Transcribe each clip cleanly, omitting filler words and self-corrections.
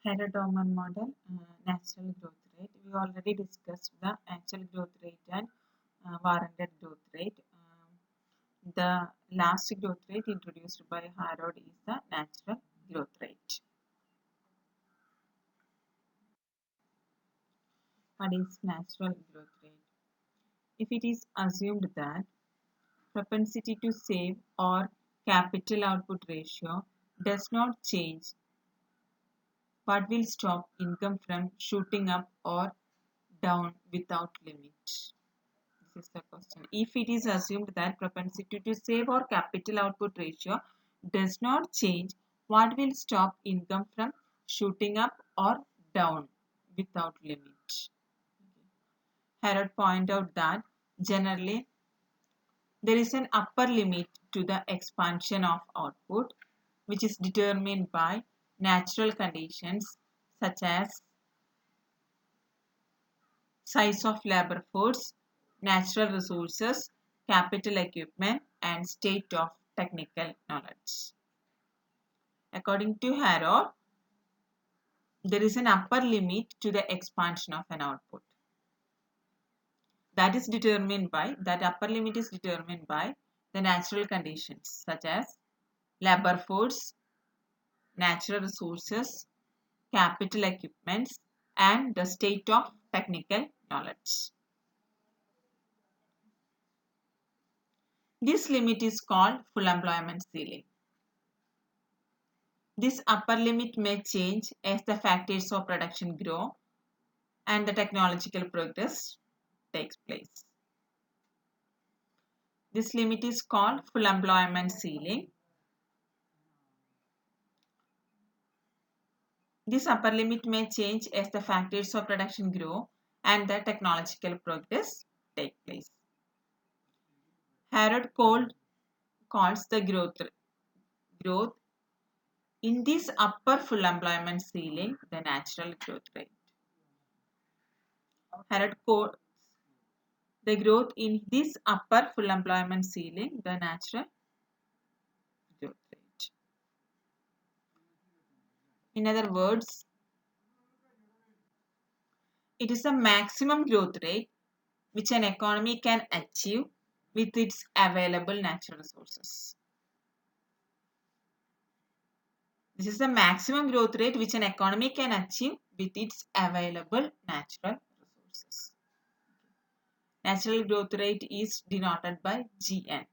Harrod model, natural growth rate. We already discussed the actual growth rate and warranted growth rate. The last growth rate introduced by Harrod is the natural growth rate. What is natural growth rate? If it is assumed that propensity to save or capital output ratio does not change, what will stop income from shooting up or down without limit? This is the question. If it is assumed that propensity to save or capital output ratio does not change, what will stop income from shooting up or down without limit? Harrod pointed out that generally there is an upper limit to the expansion of output, which is determined by natural conditions such as size of labor force, natural resources, capital equipment, and state of technical knowledge. According to Harrod, there is an upper limit to the expansion of an output. That upper limit is determined by the natural conditions such as labor force, natural resources, capital equipments, and the state of technical knowledge. This limit is called full employment ceiling. This upper limit may change as the factors of production grow and the technological progress takes place. This limit is called full employment ceiling. This upper limit may change as the factors of production grow and the technological progress take place. Harrod calls the growth in this upper full employment ceiling the natural growth rate. Harrod calls the growth in this upper full employment ceiling the natural growth rate. In other words, it is the maximum growth rate which an economy can achieve with its available natural resources. This is the maximum growth rate which an economy can achieve with its available natural resources. Natural growth rate is denoted by Gn.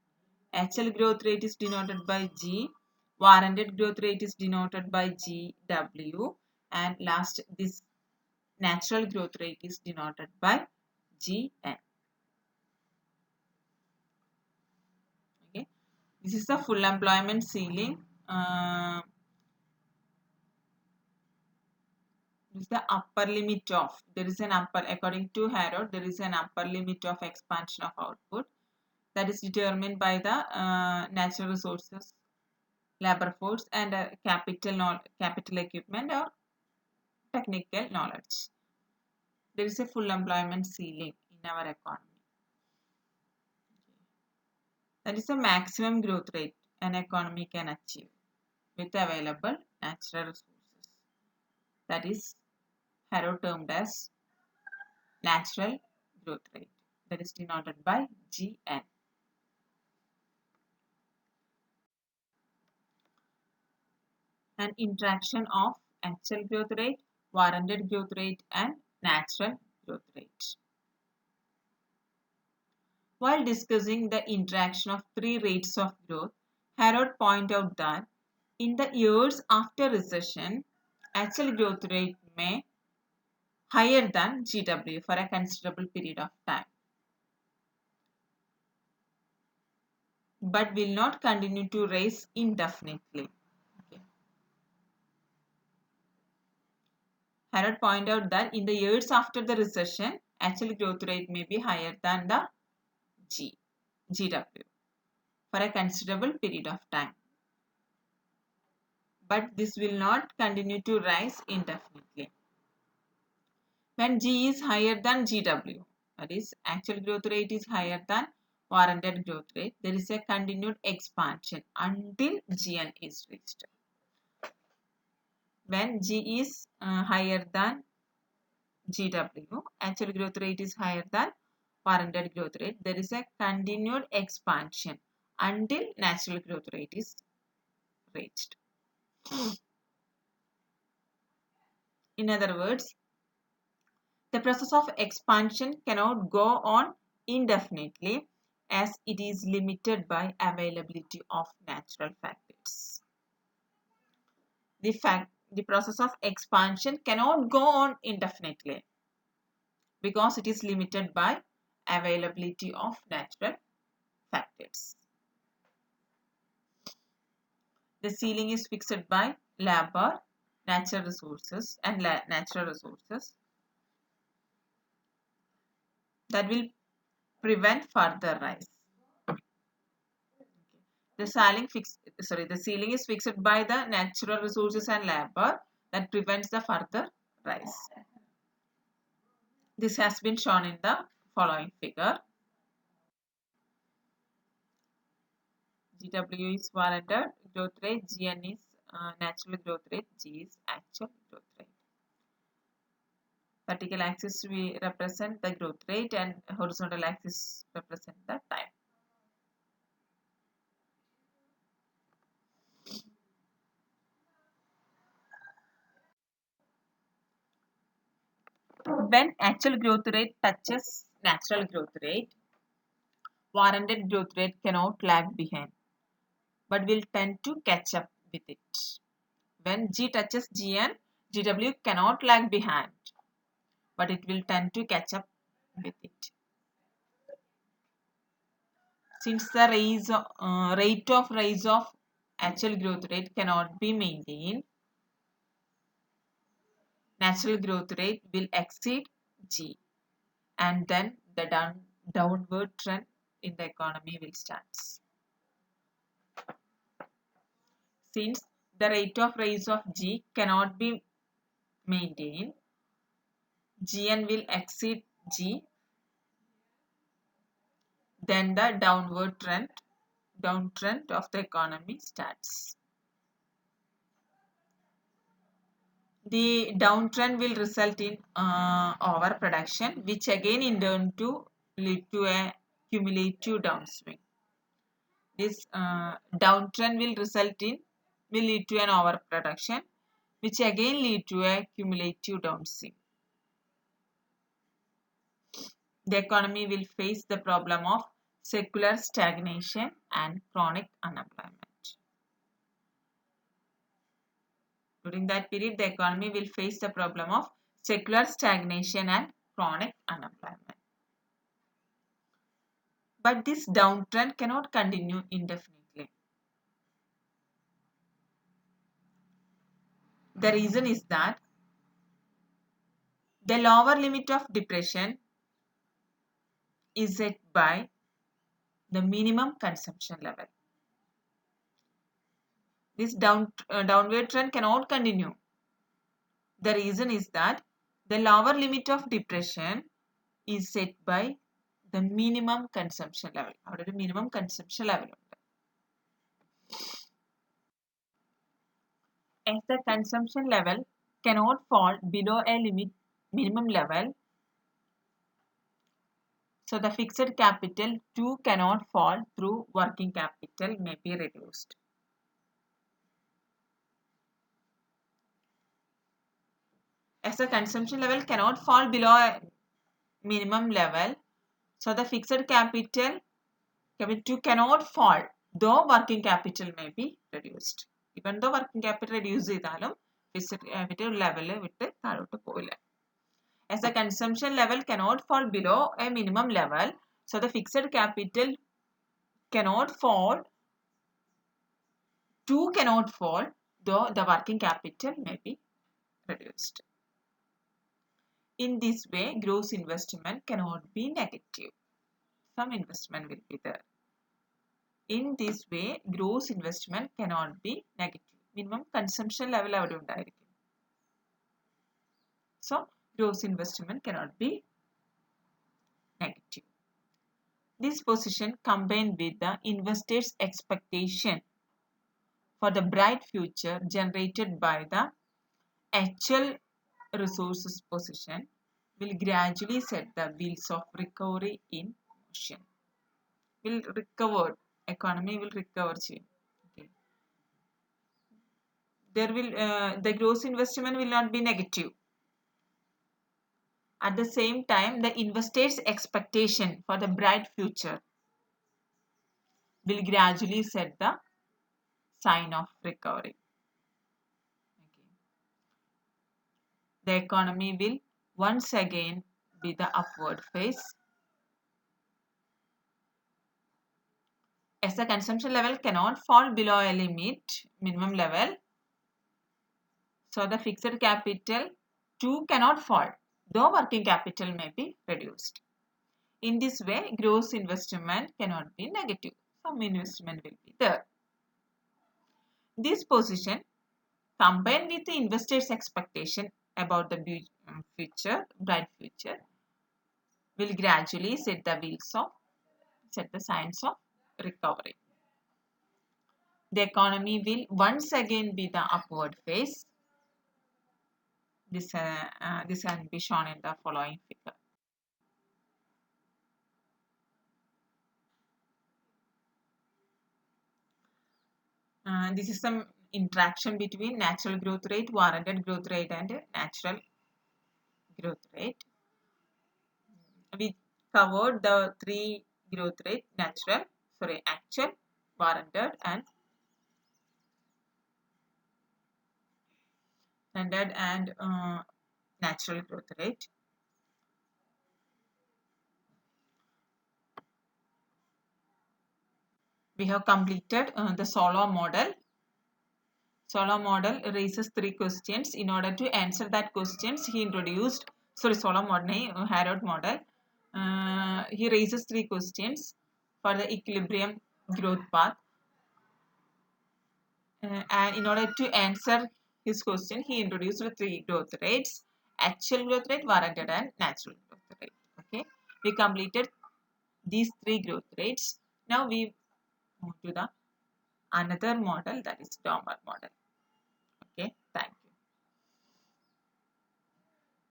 Actual growth rate is denoted by G. Warranted growth rate is denoted by GW. And last, this natural growth rate is denoted by Gn. Okay. This is the full employment ceiling. This is the upper limit of, according to Harrod, there is an upper limit of expansion of output that is determined by the natural resources, labor force, and capital equipment or technical knowledge. There is a full employment ceiling in our economy. That is the maximum growth rate an economy can achieve with available natural resources. That is Harrod termed as natural growth rate, that is denoted by Gn. An interaction of actual growth rate, warranted growth rate, and natural growth rate. While discussing the interaction of three rates of growth, Harrod pointed out that in the years after recession, actual growth rate may higher than GW for a considerable period of time, but will not continue to rise indefinitely. Okay. Harrod pointed out that in the years after the recession, actual growth rate may be higher than the GW for a considerable period of time, but this will not continue to rise indefinitely. When G is higher than GW, that is actual growth rate is higher than warranted growth rate, there is a continued expansion until Gn is reached. When G is higher than GW, actual growth rate is higher than warranted growth rate, there is a continued expansion until natural growth rate is reached. In other words, the process of expansion cannot go on indefinitely as it is limited by availability of natural factors. The process of expansion cannot go on indefinitely because it is limited by availability of natural factors. The ceiling is fixed by labor, natural resources and natural resources that will prevent further rise. The ceiling is fixed by the natural resources and labor that prevents the further rise. This has been shown in the following figure. GW is warranted growth rate, GN is natural growth rate, G is actual growth rate. Vertical axis we represent the growth rate and horizontal axis represent the time. When actual growth rate touches natural growth rate, warranted growth rate cannot lag behind but will tend to catch up with it. When G touches GN, GW cannot lag behind but it will tend to catch up with it. Since the rate of rise of actual growth rate cannot be maintained, natural growth rate will exceed G and then the downward trend in the economy will start. Since the rate of rise of G cannot be maintained, GN will exceed G, then the downtrend of the economy starts. The downtrend will result in overproduction, which again in turn to lead to a cumulative downswing. This downtrend will lead to an overproduction, which again lead to a cumulative downswing. The economy will face the problem of secular stagnation and chronic unemployment. During that period, the economy will face the problem of secular stagnation and chronic unemployment. But this downtrend cannot continue indefinitely. The reason is that the lower limit of depression is set by the minimum consumption level. This downward trend cannot continue. The reason is that the lower limit of depression is set by the minimum consumption level. Our minimum consumption level. As the consumption level cannot fall below a minimum level, so the fixed capital too cannot fall through working capital may be reduced. As the consumption level cannot fall below a minimum level, so the fixed capital too cannot fall, though working capital may be reduced. Even though working capital reduce ചെയ്താലും fixed capital level വിട്ട് താഴോട്ട് പോവില്ല. As the consumption level cannot fall below a minimum level, so the fixed capital cannot fall, though the working capital may be reduced. In this way, gross investment cannot be negative. Some investment will be there. In this way, gross investment cannot be negative. Minimum consumption level avade undayirikkum. So, gross investment cannot be negative. This position combined with the investors' expectation for the bright future generated by the actual resources position will gradually set the wheels of recovery in motion. Will recover, economy will recover. Okay. There will the gross investment will not be negative. At the same time, the investors' expectation for the bright future will gradually set the sign of recovery. Okay. The economy will once again be the upward phase. As the consumption level cannot fall below a minimum level, so the fixed capital too cannot fall, though working capital may be reduced. In this way, gross investment cannot be negative. Some investment will be there. This position, combined with the investors' expectation about the bright future, will gradually set the signs of recovery. The economy will once again be the upward phase. This can be shown in the following figure. This is some interaction between natural growth rate, warranted growth rate, and natural growth rate. We covered the three growth rate: actual, warranted, and natural growth rate. We have completed the solo model. Solo model raises three questions. In order to answer that questions, he introduced solo model, Harrod model. He raises three questions for the equilibrium growth path. And in order to answer his question, he introduced the three growth rates: actual growth rate, warranted, and natural growth rate. Okay, we completed these three growth rates. Now we move to the another model, that is Donar model. Okay, thank you.